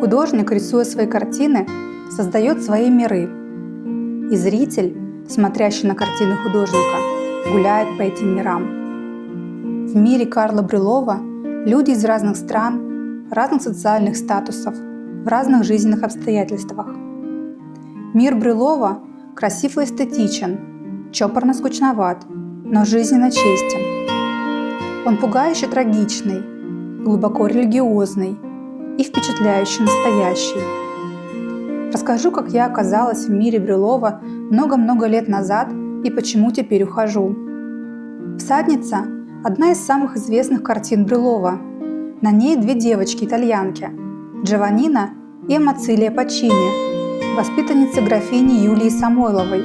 Художник, рисуя свои картины, создает свои миры. И зритель, смотрящий на картины художника, гуляет по этим мирам. В мире Карла Брюлова люди из разных стран, разных социальных статусов, в разных жизненных обстоятельствах. Мир Брюлова красив и эстетичен, чопорно скучноват, но жизненно честен. Он пугающе трагичный, глубоко религиозный и впечатляюще настоящий. Расскажу, как я оказалась в мире Брюлова много-много лет назад и почему теперь ухожу. «Всадница» – одна из самых известных картин Брюлова. На ней две девочки-итальянки – Джованнина и Амацилия Паччини, воспитанницы графини Юлии Самойловой.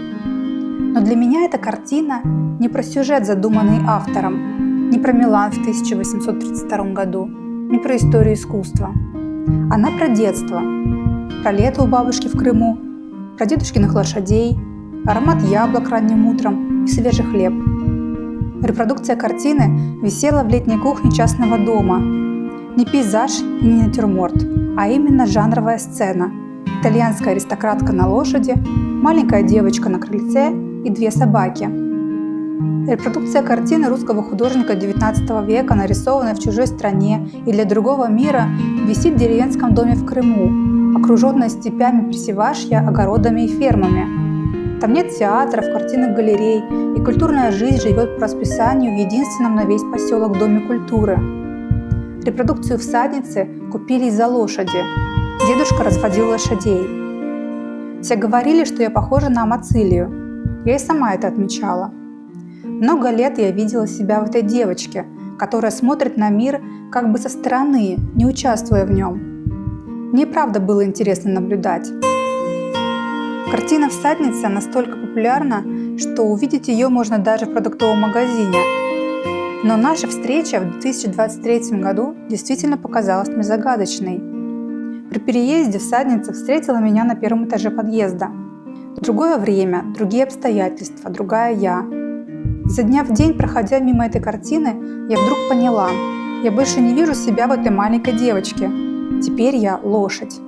Но для меня эта картина не про сюжет, задуманный автором, не про Милан в 1832 году, не про историю искусства. Она про детство, про лето у бабушки в Крыму, про дедушкиных лошадей, аромат яблок ранним утром и свежий хлеб. Репродукция картины висела в летней кухне частного дома. Не пейзаж и не натюрморт, а именно жанровая сцена. Итальянская аристократка на лошади, маленькая девочка на крыльце и две собаки. Репродукция картины русского художника XIX века, нарисованной в чужой стране и для другого мира, висит в деревенском доме в Крыму, окруженная степями Пресевашья, огородами и фермами. Там нет театров, картинных галерей, и культурная жизнь живет по расписанию в единственном на весь поселок Доме культуры. Репродукцию «Всадницы» купили из-за лошади. Дедушка разводил лошадей. Все говорили, что я похожа на Амацилию. Я и сама это отмечала. Много лет я видела себя в этой девочке, которая смотрит на мир как бы со стороны, не участвуя в нем. Мне правда было интересно наблюдать. Картина «Всадница» настолько популярна, что увидеть ее можно даже в продуктовом магазине. Но наша встреча в 2023 году действительно показалась мне загадочной. При переезде «Всадница» встретила меня на первом этаже подъезда. Другое время, другие обстоятельства, другая я. Изо дня в день, проходя мимо этой картины, я вдруг поняла, я больше не вижу себя в этой маленькой девочке. Теперь я лошадь.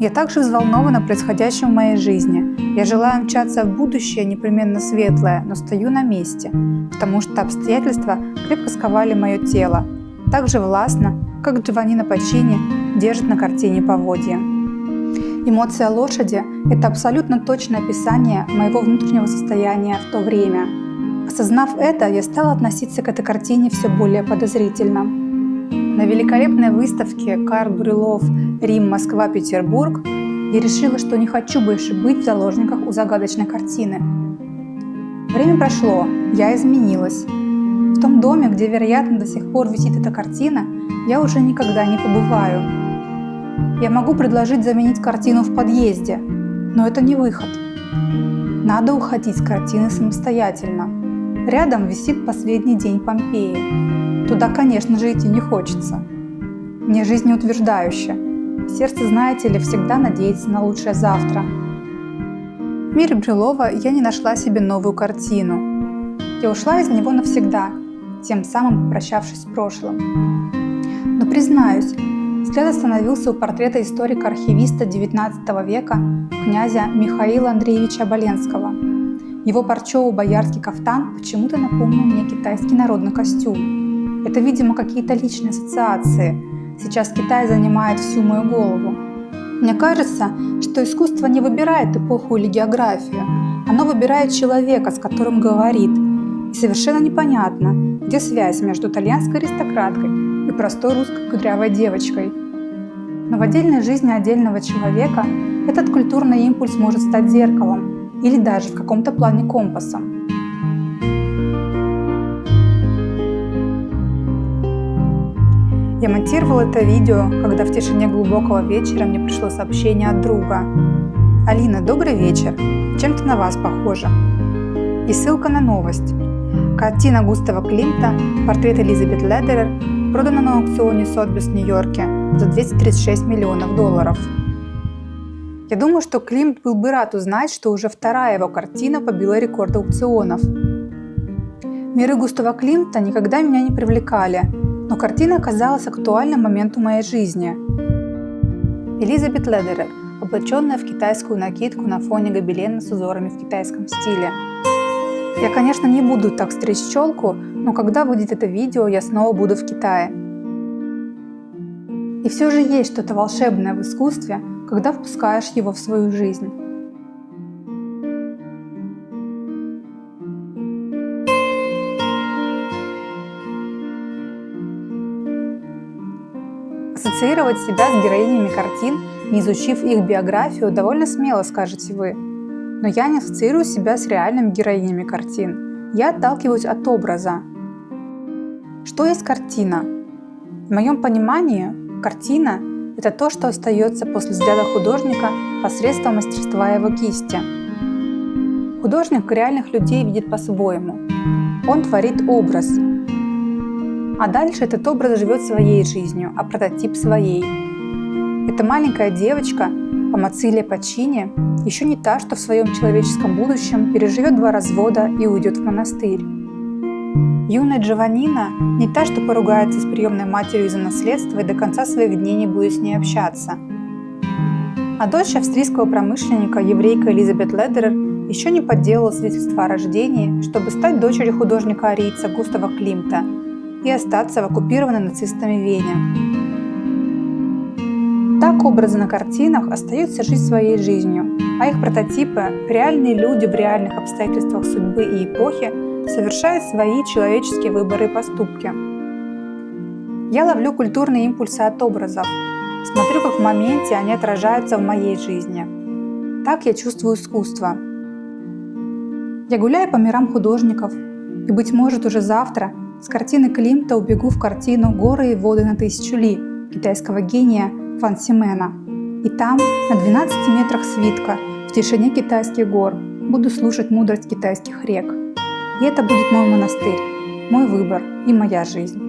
Я также взволнована происходящим в моей жизни. Я желаю мчаться в будущее, непременно светлое, но стою на месте, потому что обстоятельства крепко сковали мое тело. Так же властно, как Джованнина Паччини держит на картине поводья. Эмоция лошади – это абсолютно точное описание моего внутреннего состояния в то время. Осознав это, я стала относиться к этой картине все более подозрительно. На великолепной выставке «Карл Брюлов. Рим, Москва, Петербург» я решила, что не хочу больше быть в заложниках у загадочной картины. Время прошло, я изменилась. В том доме, где, вероятно, до сих пор висит эта картина, я уже никогда не побываю. Я могу предложить заменить картину в подъезде, но это не выход. Надо уходить с картины самостоятельно. Рядом висит «Последний день Помпеи». Туда, конечно же, идти не хочется. Не жизнеутверждающе. Сердце, знаете ли, всегда надеется на лучшее завтра. В мире Брюлова я не нашла себе новую картину. Я ушла из него навсегда, тем самым попрощавшись с прошлым. Но признаюсь, взгляд остановился у портрета историка-архивиста XIX века князя Михаила Андреевича Оболенского. Его парчово-боярский кафтан почему-то напомнил мне китайский народный костюм. Это, видимо, какие-то личные ассоциации. Сейчас Китай занимает всю мою голову. Мне кажется, что искусство не выбирает эпоху или географию. Оно выбирает человека, с которым говорит. И совершенно непонятно, где связь между итальянской аристократкой и простой русской кудрявой девочкой. Но в отдельной жизни отдельного человека этот культурный импульс может стать зеркалом или даже в каком-то плане компасом. Я монтировала это видео, когда в тишине глубокого вечера мне пришло сообщение от друга. «Алина, добрый вечер. Чем-то на вас похоже». И ссылка на новость. Картина Густава Климта «Портрет Элизабет Ледерер» продана на аукционе Сотбис в Нью-Йорке за $236 миллионов. Я думаю, что Климт был бы рад узнать, что уже вторая его картина побила рекорд аукционов. Миры Густава Климта никогда меня не привлекали, но картина оказалась актуальным моменту моей жизни. Элизабет Ледерер, облаченная в китайскую накидку на фоне гобелена с узорами в китайском стиле. Я, конечно, не буду так стричь челку, но когда выйдет это видео, я снова буду в Китае. И все же есть что-то волшебное в искусстве, когда впускаешь его в свою жизнь. Ассоциировать себя с героинями картин, не изучив их биографию, довольно смело, скажете вы. Но я не ассоциирую себя с реальными героинями картин. Я отталкиваюсь от образа. Что есть картина? В моем понимании, картина – это то, что остается после взгляда художника посредством мастерства его кисти. Художник реальных людей видит по-своему. Он творит образ. А дальше этот образ живет своей жизнью, а прототип своей. Эта маленькая девочка, Амацилия Паччини, еще не та, что в своем человеческом будущем переживет 2 развода и уйдет в монастырь. Юная Джованнина не та, что поругается с приемной матерью из-за наследства и до конца своих дней не будет с ней общаться. А дочь австрийского промышленника, еврейка Элизабет Ледерер, еще не подделала свидетельство о рождении, чтобы стать дочерью художника-арийца Густава Климта и остаться в оккупированной нацистами Вене. Так образы на картинах остаются жить своей жизнью, а их прототипы, реальные люди в реальных обстоятельствах судьбы и эпохи, совершают свои человеческие выборы и поступки. Я ловлю культурные импульсы от образов, смотрю, как в моменте они отражаются в моей жизни. Так я чувствую искусство. Я гуляю по мирам художников, и, быть может, уже завтра с картины Климта убегу в картину «Горы и воды на 1000 ли» китайского гения Фан Симена. И там, на 12 метрах свитка, в тишине китайских гор, буду слушать мудрость китайских рек. И это будет мой монастырь, мой выбор и моя жизнь.